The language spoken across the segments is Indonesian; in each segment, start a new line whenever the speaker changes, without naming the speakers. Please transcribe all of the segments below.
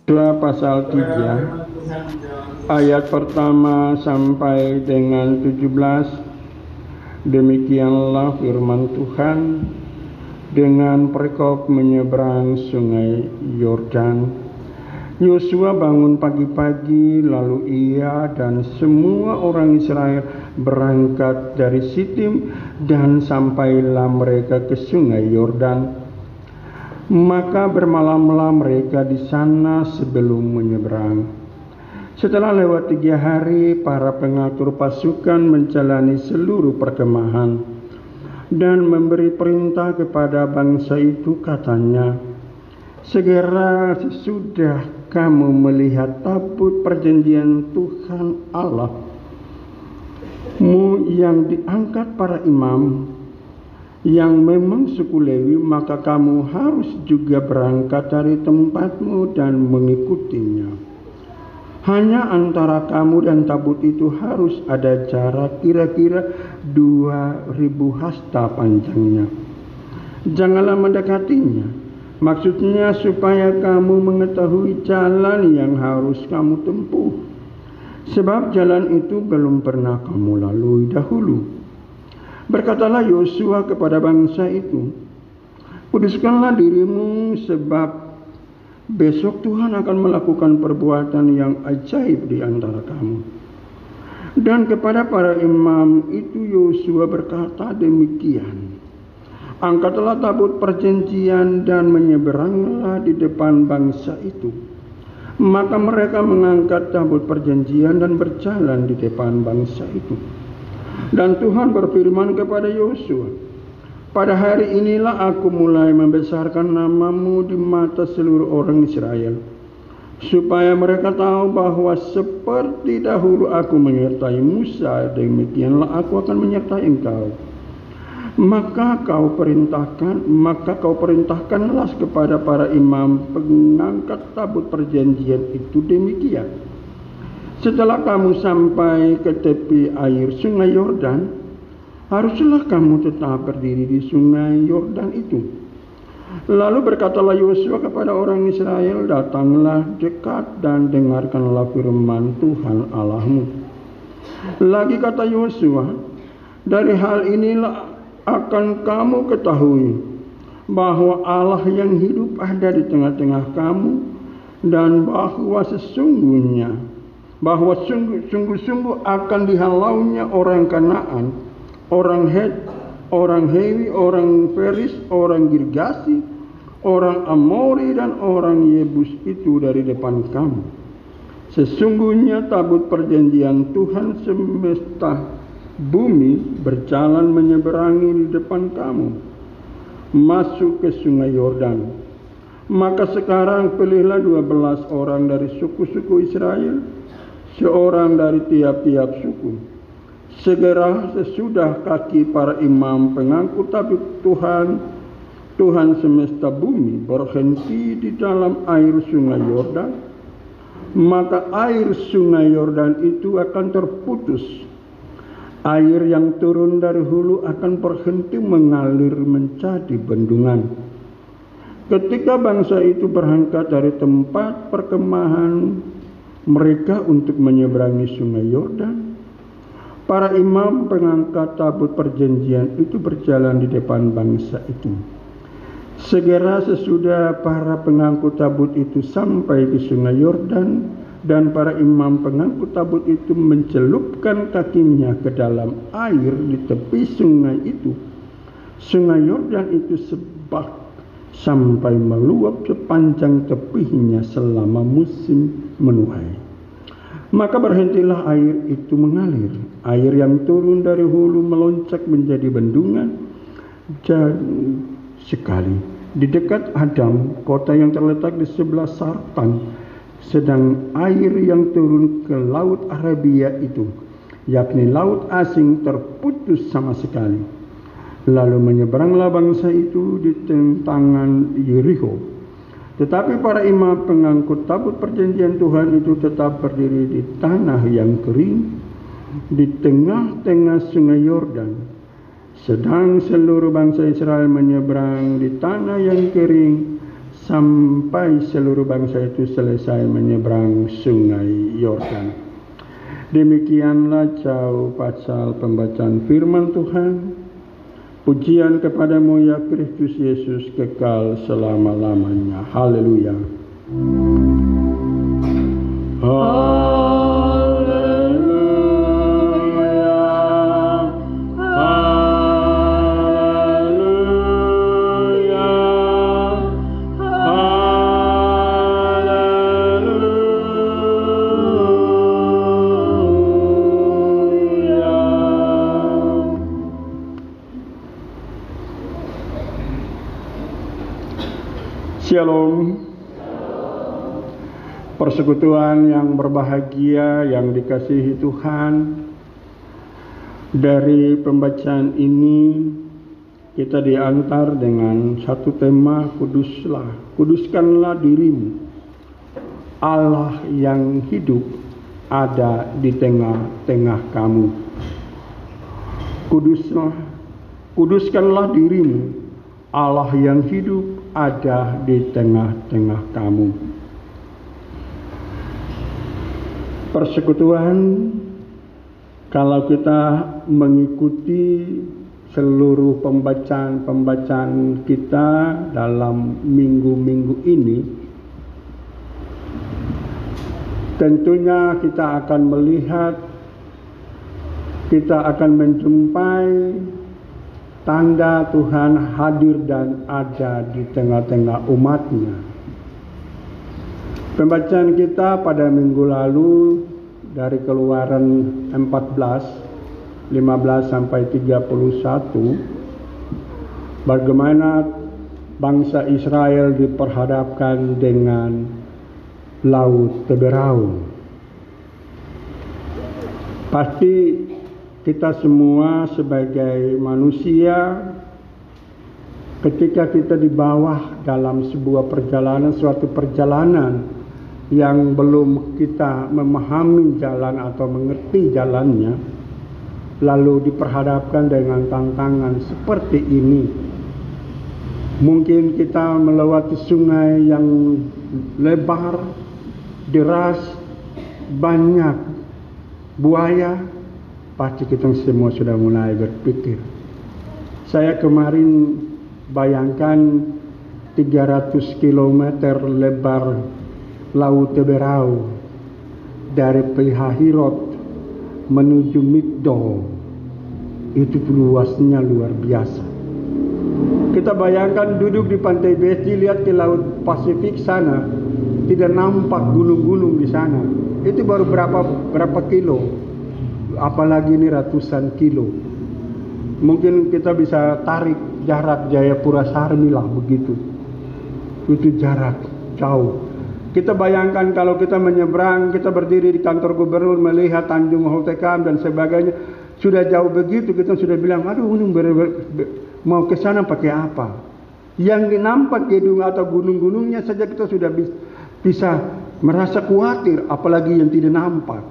Yosua pasal 3 ayat pertama sampai dengan 17. Demikianlah firman Tuhan. Dengan perkop menyeberang sungai Yordan, Yosua bangun pagi-pagi, lalu ia dan semua orang Israel berangkat dari Sitim dan sampailah mereka ke sungai Yordan. Maka bermalamlah mereka di sana sebelum menyeberang. Setelah lewat 3 hari, para pengatur pasukan menjalani seluruh perkemahan dan memberi perintah kepada bangsa itu, katanya, segera sesudah kamu melihat tabut perjanjian Tuhan Allahmu yang diangkat para imam yang memang suku Lewi, maka kamu harus juga berangkat dari tempatmu dan mengikutinya. Hanya antara kamu dan tabut itu harus ada jarak kira-kira 2000 hasta panjangnya. Janganlah mendekatinya, maksudnya supaya kamu mengetahui jalan yang harus kamu tempuh, sebab jalan itu belum pernah kamu lalui dahulu. Berkatalah Yosua kepada bangsa itu, kuduskanlah dirimu, sebab besok Tuhan akan melakukan perbuatan yang ajaib di antara kamu. Dan kepada para imam itu Yosua berkata demikian, angkatlah tabut perjanjian dan menyeberanglah di depan bangsa itu. Maka mereka mengangkat tabut perjanjian dan berjalan di depan bangsa itu. Dan Tuhan berfirman kepada Yosua, pada hari inilah aku mulai membesarkan namamu di mata seluruh orang Israel, supaya mereka tahu bahwa seperti dahulu aku menyertai Musa, demikianlah aku akan menyertai engkau. Maka kau perintahkanlah kepada para imam pengangkat tabut perjanjian itu demikian. Setelah kamu sampai ke tepi air sungai Yordan, haruslah kamu tetap berdiri di sungai Yordan itu. Lalu berkatalah Yosua kepada orang Israel, datanglah dekat dan dengarkanlah firman Tuhan Allahmu. Lagi kata Yosua, dari hal inilah akan kamu ketahui bahwa Allah yang hidup ada di tengah-tengah kamu, dan bahwa sungguh-sungguh akan dihalaunya orang Kanaan, orang Het, orang Hewi, orang Feris, orang Girgasi, orang Amori, dan orang Yebus itu dari depan kamu. Sesungguhnya tabut perjanjian Tuhan semesta bumi berjalan menyeberangi di depan kamu, masuk ke sungai Yordan. Maka sekarang pilihlah 12 orang dari suku-suku Israel, seorang dari tiap-tiap suku. Segera sesudah kaki para imam pengangkut tabut Tuhan semesta bumi berhenti di dalam air sungai Yordan, maka air sungai Yordan itu akan terputus. Air yang turun dari hulu akan berhenti mengalir menjadi bendungan. Ketika bangsa itu berangkat dari tempat perkemahan mereka untuk menyeberangi sungai Yordan, para imam pengangkat tabut perjanjian itu berjalan di depan bangsa itu. Segera sesudah para pengangkut tabut itu sampai ke sungai Yordan, dan para imam pengangkut tabut itu mencelupkan kakinya ke dalam air di tepi sungai itu, sungai Yordan itu sebak sampai meluap sepanjang tepinya selama musim menuai. Maka berhentilah air itu mengalir. Air yang turun dari hulu melonjak menjadi bendungan jauh sekali di dekat Adam, kota yang terletak di sebelah Sartan. Sedang air yang turun ke laut Arabia itu, yakni laut asing, terputus sama sekali. Lalu menyeberanglah bangsa itu di tentangan Yeriko. Tetapi para imam pengangkut tabut perjanjian Tuhan itu tetap berdiri di tanah yang kering di tengah-tengah sungai Yordan. Sedang seluruh bangsa Israel menyeberang di tanah yang kering sampai seluruh bangsa itu selesai menyeberang sungai Yordan. Demikianlah jauh pasal pembacaan firman Tuhan. Pujian kepadamu ya Kristus Yesus kekal selama-lamanya. Haleluya. Shalom. Persekutuan yang berbahagia yang dikasihi Tuhan, dari pembacaan ini kita diantar dengan satu tema, kuduskanlah dirimu. Allah yang hidup ada di tengah-tengah kamu. Kuduskanlah dirimu. Allah yang hidup ada di tengah-tengah kamu. Persekutuan, kalau kita mengikuti seluruh pembacaan kita dalam minggu-minggu ini, tentunya kita akan melihat, kita akan menjumpai tanda Tuhan hadir dan ada di tengah-tengah umatnya. Pembacaan kita pada minggu lalu dari Keluaran 14, 15 sampai 31, bagaimana bangsa Israel diperhadapkan dengan Laut Teberau. Pasti kita semua sebagai manusia, ketika kita di bawah dalam sebuah perjalanan, suatu perjalanan yang belum kita memahami jalan atau mengerti jalannya, lalu diperhadapkan dengan tantangan seperti ini. Mungkin kita melewati sungai yang lebar, deras, banyak buaya. Pasti kita semua sudah mulai berpikir. Saya kemarin bayangkan 300 km lebar Laut Teberau dari Pihahirot menuju Migdol. Itu luasnya luar biasa. Kita bayangkan duduk di pantai Beti, lihat ke Laut Pasifik sana, tidak nampak gunung-gunung di sana. Itu baru berapa kilo? Apalagi ini ratusan kilo. Mungkin kita bisa tarik jarak Jayapura Sarmi lah begitu. Itu jarak jauh. Kita bayangkan kalau kita menyeberang, kita berdiri di kantor gubernur melihat Tanjung Hotekam dan sebagainya, sudah jauh begitu kita sudah bilang, aduh ini mau ke sana pakai apa? Yang nampak gedung atau gunung-gunungnya saja kita sudah bisa merasa khawatir, apalagi yang tidak nampak.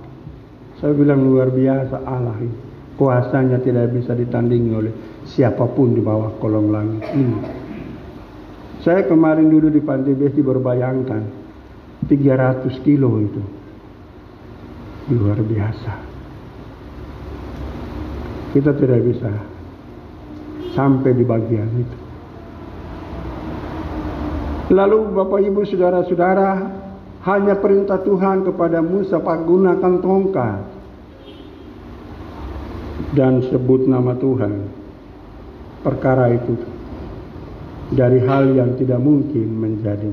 Saya bilang luar biasa Allah ini. Kuasanya tidak bisa ditandingi oleh siapapun di bawah kolong langit ini. Saya kemarin dulu di Pantai Besti berbayangkan 300 kilo itu. Luar biasa. Kita tidak bisa sampai di bagian itu. Lalu Bapak Ibu Saudara-saudara, hanya perintah Tuhan kepada Musa, gunakan tongkat dan sebut nama Tuhan. Perkara itu dari hal yang tidak mungkin menjadi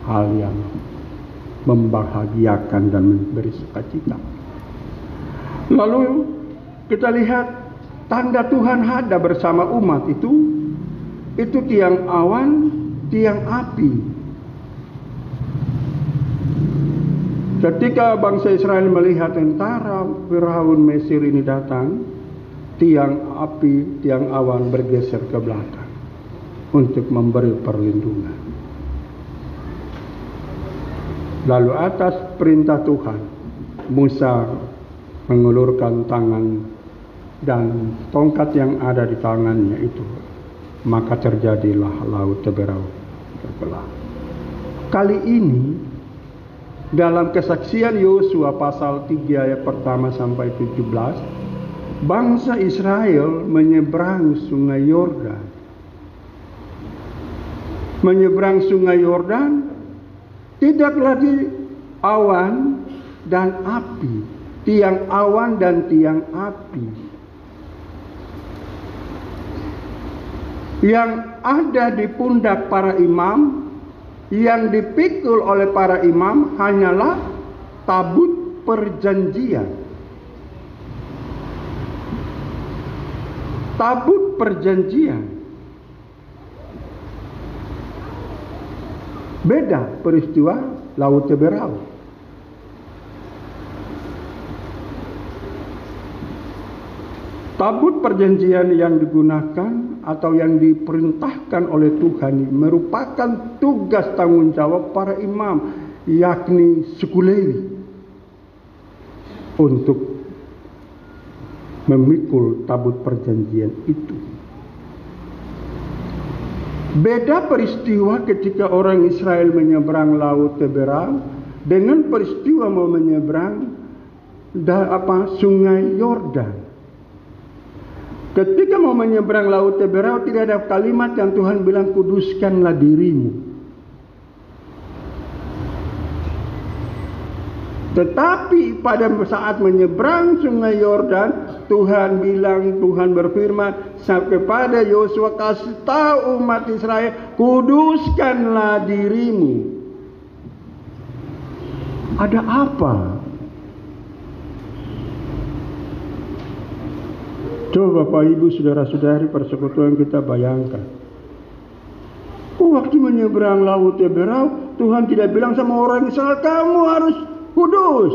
hal yang membahagiakan dan memberi sukacita. Lalu kita lihat tanda Tuhan ada bersama umat itu tiang awan, tiang api. Ketika bangsa Israel melihat tentara Firaun Mesir ini datang, tiang api, tiang awan bergeser ke belakang untuk memberi perlindungan. Lalu atas perintah Tuhan, Musa mengulurkan tangan dan tongkat yang ada di tangannya itu, maka terjadilah Laut Teberau terbelah. Kali ini dalam kesaksian Yosua pasal 3 ayat pertama sampai 17, bangsa Israel menyeberang sungai Yordan. Menyeberang sungai Yordan tidak lagi awan dan api, tiang awan dan tiang api. Yang ada di pundak para imam, yang dipikul oleh para imam hanyalah tabut perjanjian. Tabut perjanjian. Beda peristiwa Laut Teberau. Tabut perjanjian yang digunakan atau yang diperintahkan oleh Tuhan merupakan tugas tanggung jawab para imam, yakni suku Lewi, untuk memikul tabut perjanjian itu. Beda peristiwa ketika orang Israel menyeberang Laut Teberau dengan peristiwa mau menyeberang Sungai Yordan. Ketika mau menyeberang Laut Teberau tidak ada kalimat yang Tuhan bilang kuduskanlah dirimu. Tetapi pada saat menyeberang Sungai Yordan, Tuhan berfirman kepada Yosua, kasih tahu umat Israel, kuduskanlah dirimu. Ada apa? Coba Bapak Ibu saudara-saudari persekutuan kita bayangkan. Waktu menyeberang Laut Teberau, Tuhan tidak bilang sama orang Israel, kamu harus kudus.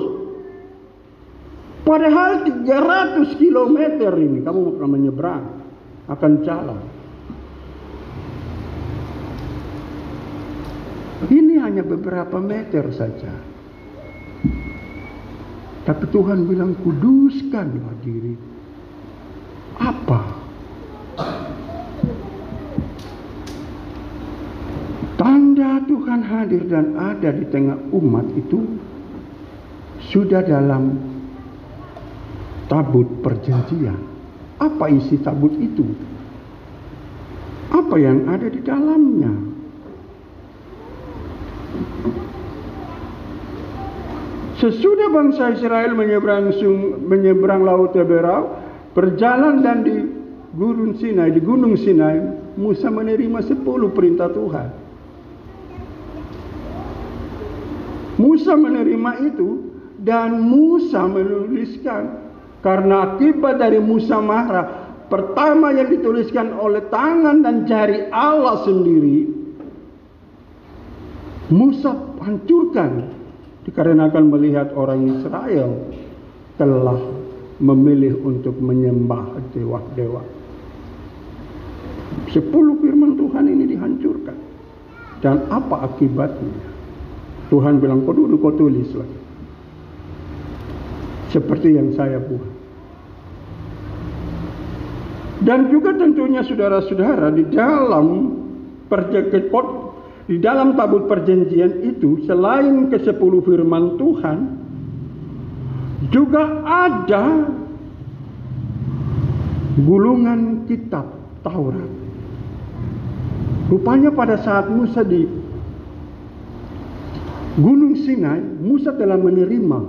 Padahal 300 kilometer ini kamu akan menyeberang, akan jalan. Ini hanya beberapa meter saja. Tapi Tuhan bilang kuduskanlah diri. Apa? Tanda Tuhan hadir dan ada di tengah umat itu sudah dalam tabut perjanjian. Apa isi tabut itu? Apa yang ada di dalamnya? Sesudah bangsa Israel menyeberang Laut Teberau, berjalan dan di Gunung Sinai, Musa menerima 10 perintah Tuhan. Musa menerima itu dan Musa menuliskan, karena akibat dari Musa marah, pertama yang dituliskan oleh tangan dan jari Allah sendiri, Musa hancurkan dikarenakan melihat orang Israel telah memilih untuk menyembah dewa-dewa. 10 firman Tuhan ini dihancurkan. Dan apa akibatnya? Tuhan bilang, kau duduk, kau tulis lagi. Seperti yang saya buat. Dan juga tentunya saudara-saudara, di dalam tabut perjanjian itu, selain ke-10 firman Tuhan, juga ada gulungan kitab Taurat. Rupanya pada saat Musa di Gunung Sinai, Musa telah menerima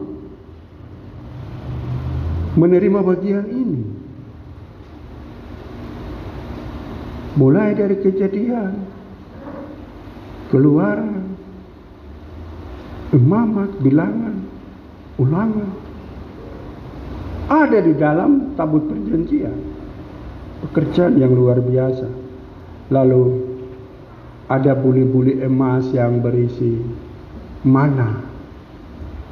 bagian ini. Mulai dari Kejadian, Keluaran, Imamat, Bilangan, Ulangan, ada di dalam tabut perjanjian. Pekerjaan yang luar biasa. Lalu ada buli-buli emas yang berisi mana.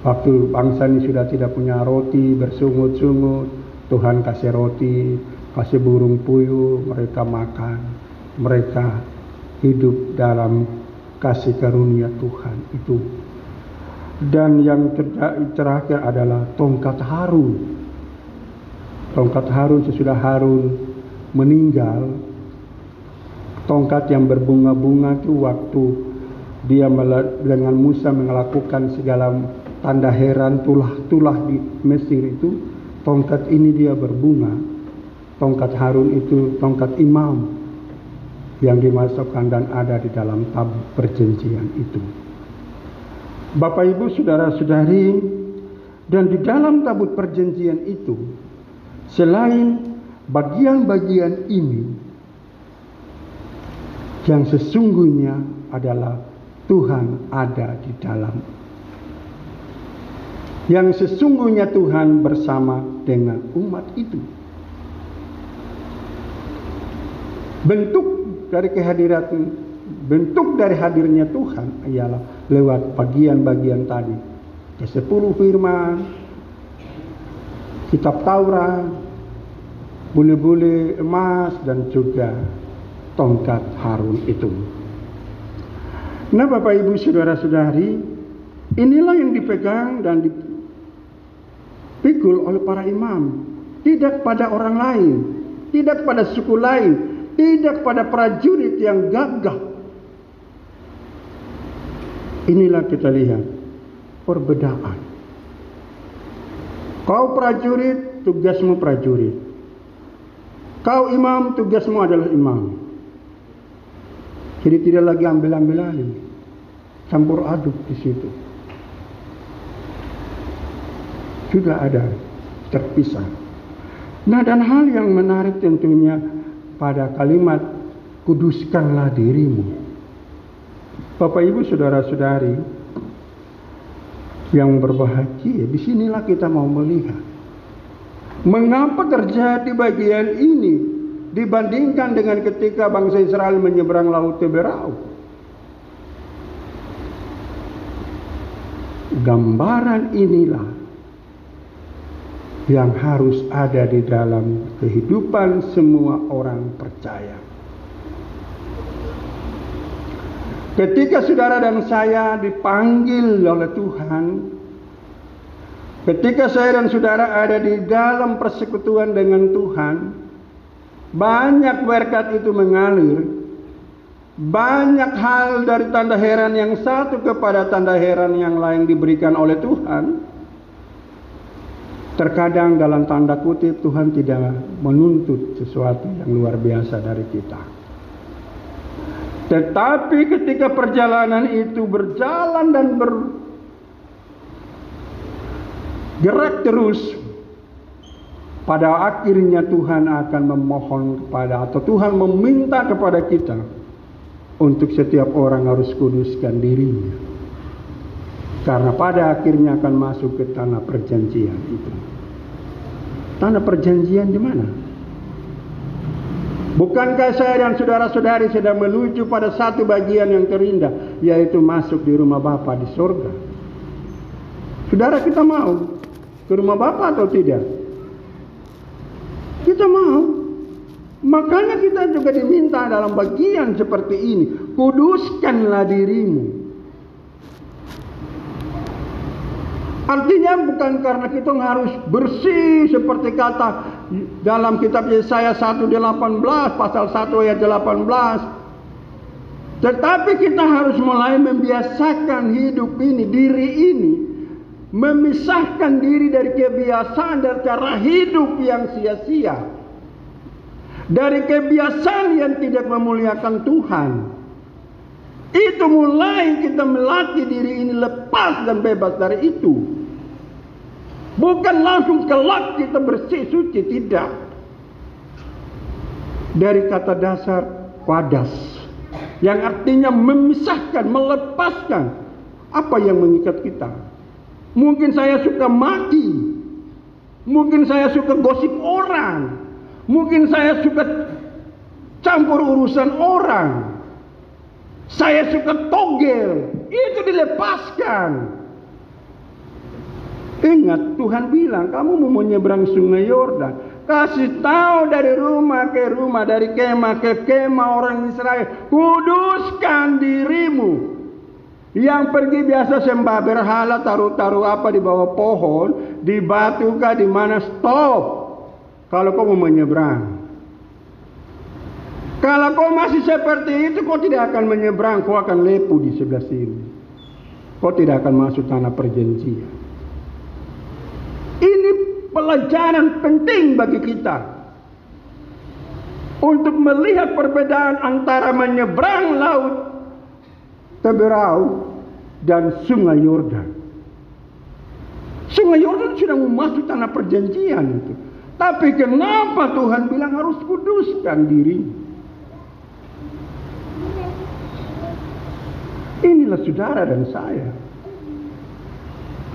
Waktu bangsa ini sudah tidak punya roti, bersungut-sungut, Tuhan kasih roti, kasih burung puyuh, mereka makan. Mereka hidup dalam kasih karunia Tuhan itu. Dan yang terakhir adalah tongkat Harun. Tongkat Harun, sesudah Harun meninggal, Tongkat yang berbunga-bunga itu waktu dia dengan Musa melakukan segala tanda heran tulah-tulah di Mesir itu, tongkat ini dia berbunga. Tongkat Harun itu tongkat imam yang dimasukkan dan ada di dalam tabut perjanjian itu. Bapak Ibu saudara-saudari, dan di dalam tabut perjanjian itu, selain bagian-bagian ini, yang sesungguhnya adalah Tuhan ada di dalam. Yang sesungguhnya Tuhan bersama dengan umat itu. Bentuk dari hadirnya Tuhan ialah lewat bagian-bagian tadi. Ke-10 firman, kitab Taurat, bule-bule emas, dan juga tongkat Harun itu. Nah, Bapak Ibu saudara-saudari, inilah yang dipegang dan dipikul oleh para imam. Tidak pada orang lain, tidak pada suku lain, tidak pada prajurit yang gagah. Inilah kita lihat perbedaan. Kau prajurit, tugasmu prajurit. Kau imam, tugasmu adalah imam. Jadi tidak lagi ambil-ambilan, campur aduk di situ. Sudah ada terpisah. Nah, dan hal yang menarik tentunya pada kalimat kuduskanlah dirimu. Bapak Ibu saudara-saudari yang berbahagia, disinilah kita mau melihat mengapa terjadi bagian ini dibandingkan dengan ketika bangsa Israel menyeberang Laut Teberau. Gambaran inilah yang harus ada di dalam kehidupan semua orang percaya. Ketika saudara dan saya dipanggil oleh Tuhan, ketika saya dan saudara ada di dalam persekutuan dengan Tuhan, banyak berkat itu mengalir. Banyak hal dari tanda heran yang satu kepada tanda heran yang lain diberikan oleh Tuhan. Terkadang dalam tanda kutip Tuhan tidak menuntut sesuatu yang luar biasa dari kita. Tetapi ketika perjalanan itu berjalan dan bergerak terus, pada akhirnya Tuhan akan memohon kepada, atau Tuhan meminta kepada kita untuk setiap orang harus kuduskan dirinya. Karena pada akhirnya akan masuk ke tanah perjanjian itu. Tanah perjanjian di mana? Bukankah saya dan saudara-saudari sedang menuju pada satu bagian yang terindah, yaitu masuk di rumah Bapa di surga? Saudara, kita mau ke rumah Bapa atau tidak? Kita mau. Makanya kita juga diminta dalam bagian seperti ini, kuduskanlah dirimu. Artinya bukan karena kita harus bersih seperti kata dalam kitab Yesaya 1:18, pasal 1 ayat 18. Tetapi kita harus mulai membiasakan hidup ini, diri ini, memisahkan diri dari kebiasaan dan cara hidup yang sia-sia, dari kebiasaan yang tidak memuliakan Tuhan. Itu mulai kita melatih diri ini lepas dan bebas dari itu. Bukan langsung kelak kita bersih suci, tidak. Dari kata dasar wadas, yang artinya memisahkan, melepaskan apa yang mengikat kita. Mungkin saya suka maki, mungkin saya suka gosip orang, mungkin saya suka campur urusan orang, saya suka togel, itu dilepaskan. Ingat, Tuhan bilang, kamu mau menyeberang sungai Yordan, kasih tahu dari rumah ke rumah, dari kemah ke kemah orang Israel, kuduskan dirimu. Yang pergi biasa sembah berhala, taruh-taruh apa di bawah pohon, di batu kah, di mana, stop. Kalau kamu mau menyeberang, Kalau kau masih seperti itu, kau tidak akan menyeberang, kau akan lepu di sebelah sini. Kau tidak akan masuk tanah perjanjian. Ini pelajaran penting bagi kita untuk melihat perbedaan antara menyeberang laut Teberau dan Sungai Yordan. Sungai Yordan sudah memasuki tanah perjanjian itu. Tapi kenapa Tuhan bilang harus kuduskan diri? Inilah saudara dan saya.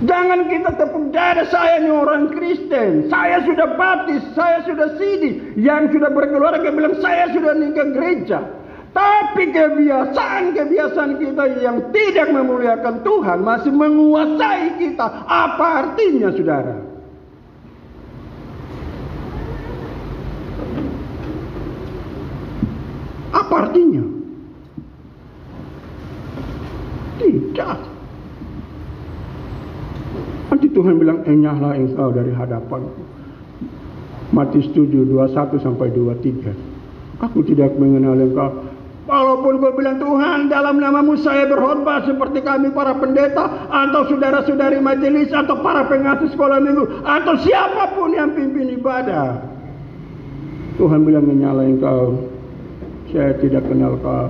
Jangan kita tepuk dada, saya ini orang Kristen, saya sudah baptis, saya sudah sidi. Yang sudah berkeluarga bilang saya sudah nikah gereja. Tapi kebiasaan kita yang tidak memuliakan Tuhan masih menguasai kita. Apa artinya, saudara? Apa artinya? Tidak. Nanti Tuhan bilang, enyahlah engkau dari hadapanku. Matius 7, 21-23. Aku tidak mengenal engkau. Walaupun kau bilang, Tuhan, dalam namamu saya berkhotbah seperti kami para pendeta, atau saudara-saudari majelis, atau para pengasuh sekolah minggu, atau siapapun yang pimpin ibadah. Tuhan bilang, enyahlah engkau. Saya tidak kenal kau.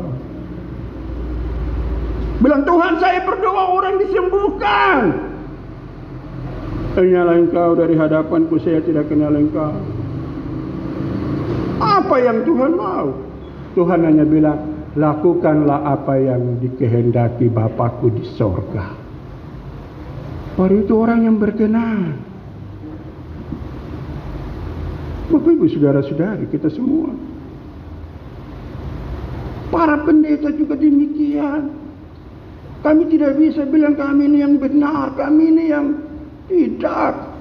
Bilang, Tuhan, saya berdoa orang disembuhkan. Enyahlah engkau dari hadapanku, saya tidak kenal engkau. Apa yang Tuhan mau? Tuhan hanya bilang, lakukanlah apa yang dikehendaki Bapakku di sorga. Baru itu orang yang berkenan. Bapak Ibu saudara-saudari kita semua. Para pendeta juga demikian. Kami tidak bisa bilang kami ini yang benar, kami ini yang tidak.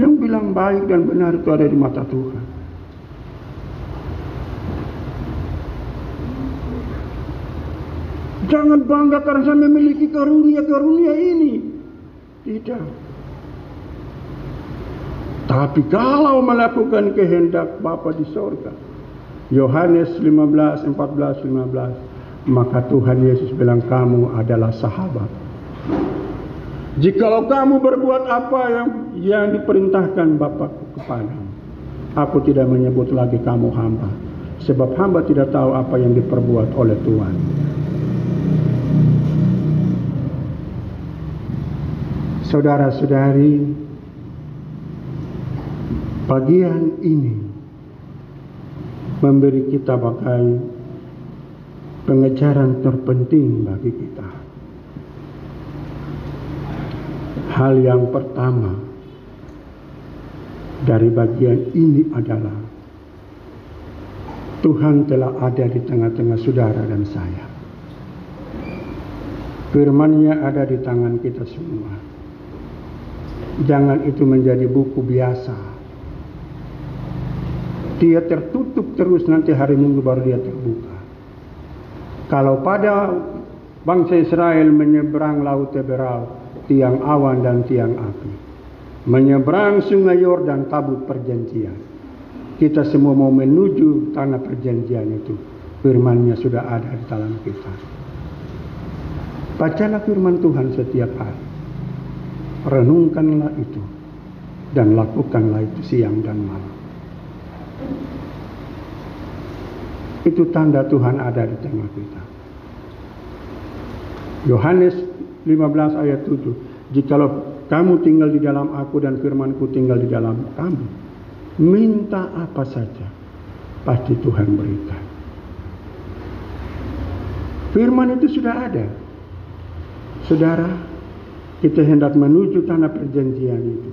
Yang bilang baik dan benar itu ada di mata Tuhan. Jangan bangga karena saya memiliki karunia-karunia ini. Tidak. Tapi kalau melakukan kehendak Bapa di sorga, Yohanes 15, 14, 15, maka Tuhan Yesus bilang kamu adalah sahabat. Jikalau kamu berbuat apa yang diperintahkan Bapakku kepadamu, aku tidak menyebut lagi kamu hamba, sebab hamba tidak tahu apa yang diperbuat oleh Tuhan. Saudara-saudari, bagian ini memberi kita bagai pengejaran terpenting bagi kita. Hal yang pertama dari bagian ini adalah Tuhan telah ada di tengah-tengah saudara dan saya. Firman-Nya ada di tangan kita semua. Jangan itu menjadi buku biasa. Dia tertutup terus, nanti hari Minggu baru dia terbuka. Kalau pada bangsa Israel menyeberang laut Teberau, tiang awan dan tiang api, menyeberang sungai Yordan, tabut perjanjian, kita semua mau menuju tanah perjanjian itu. Firman-Nya sudah ada di dalam kita. Bacalah firman Tuhan setiap hari. Renungkanlah itu dan lakukanlah itu siang dan malam. Itu tanda Tuhan ada di tengah kita. Yohanes 15 ayat 7. Jikalau kamu tinggal di dalam aku dan firmanku tinggal di dalam kamu, minta apa saja pasti Tuhan berikan. Firman itu sudah ada. Saudara, kita hendak menuju tanah perjanjian itu.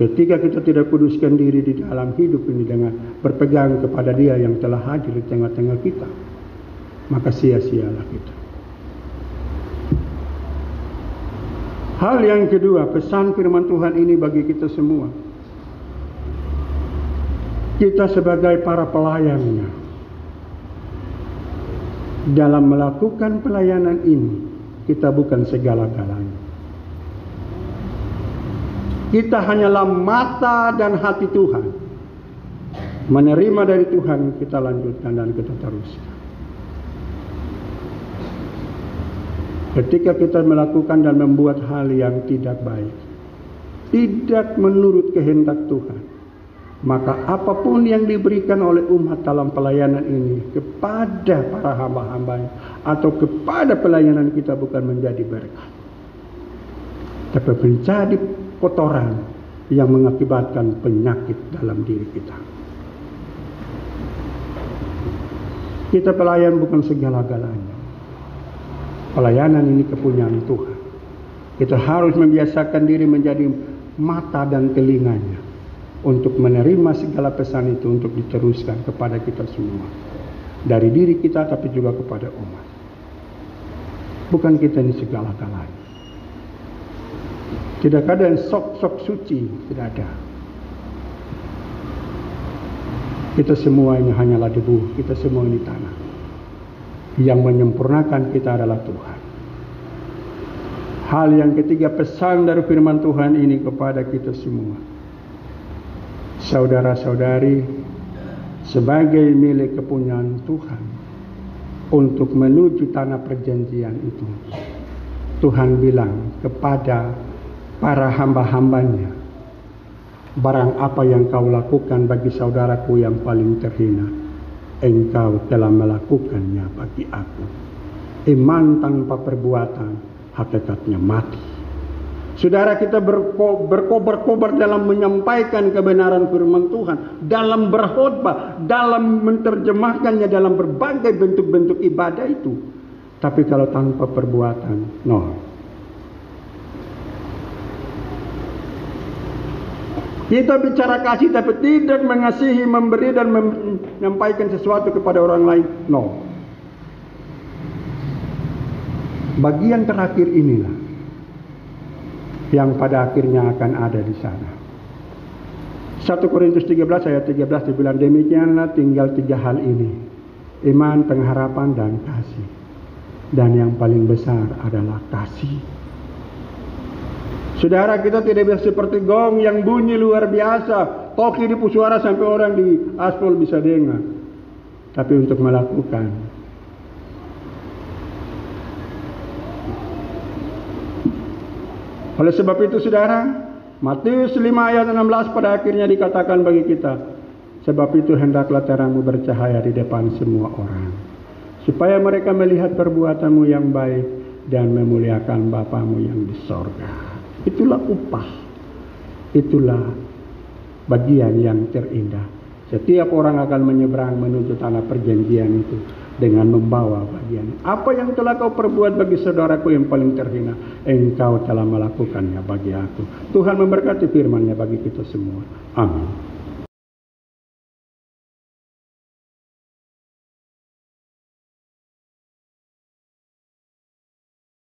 Ketika kita tidak kuduskan diri di dalam hidup ini dengan berpegang kepada Dia yang telah hadir di tengah-tengah kita, maka sia-sialah kita. Hal yang kedua, pesan firman Tuhan ini bagi kita semua. Kita sebagai para pelayannya, dalam melakukan pelayanan ini, kita bukan segala-galanya. Kita hanyalah mata dan hati Tuhan. Menerima dari Tuhan, kita lanjutkan dan kita teruskan. Ketika kita melakukan dan membuat hal yang tidak baik, tidak menurut kehendak Tuhan, maka apapun yang diberikan oleh umat dalam pelayanan ini kepada para hamba-hambanya atau kepada pelayanan kita bukan menjadi berkat, tapi menjadi kotoran yang mengakibatkan penyakit dalam diri kita. Kita pelayan bukan segala-galanya. Pelayanan ini kepunyaan Tuhan. Kita harus membiasakan diri menjadi mata dan telinganya untuk menerima segala pesan itu untuk diteruskan kepada kita semua. Dari diri kita tapi juga kepada umat. Bukan kita ini segala-galanya. Tidak ada yang sok-sok suci, tidak ada. Kita semua ini hanyalah debu, kita semua ini tanah. Yang menyempurnakan kita adalah Tuhan. Hal yang ketiga, pesan dari firman Tuhan ini kepada kita semua. Saudara-saudari, sebagai milik kepunyaan Tuhan, untuk menuju tanah perjanjian itu, Tuhan bilang kepada para hamba-hambanya, barang apa yang kau lakukan bagi saudaraku yang paling terhina, engkau telah melakukannya bagi aku. Iman tanpa perbuatan hakikatnya mati. Saudara, kita berkobar-kobar dalam menyampaikan kebenaran firman Tuhan, dalam berkhotbah, dalam menerjemahkannya dalam berbagai bentuk-bentuk ibadah itu. Tapi kalau tanpa perbuatan, no. Kita bicara kasih tapi tidak mengasihi, memberi dan menyampaikan sesuatu kepada orang lain. No. Bagian terakhir inilah yang pada akhirnya akan ada di sana. 1 Korintus 13 ayat 13 dibilang, demikianlah tinggal 3 hal ini. Iman, pengharapan, dan kasih. Dan yang paling besar adalah kasih. Saudara, kita tidak bisa seperti gong yang bunyi luar biasa, toki di suara sampai orang di aspal bisa dengar. Tapi untuk melakukan, oleh sebab itu saudara, Matius 5 ayat 16 pada akhirnya dikatakan bagi kita, sebab itu hendaklah terangmu bercahaya di depan semua orang, supaya mereka melihat perbuatanmu yang baik dan memuliakan Bapamu yang di sorga. Itulah upah, itulah bagian yang terindah. Setiap orang akan menyeberang menuju tanah perjanjian itu dengan membawa bagian. Apa yang telah kau perbuat bagi saudaraku yang paling terhina, engkau telah melakukannya bagi aku. Tuhan memberkati firman-Nya bagi kita semua. Amin.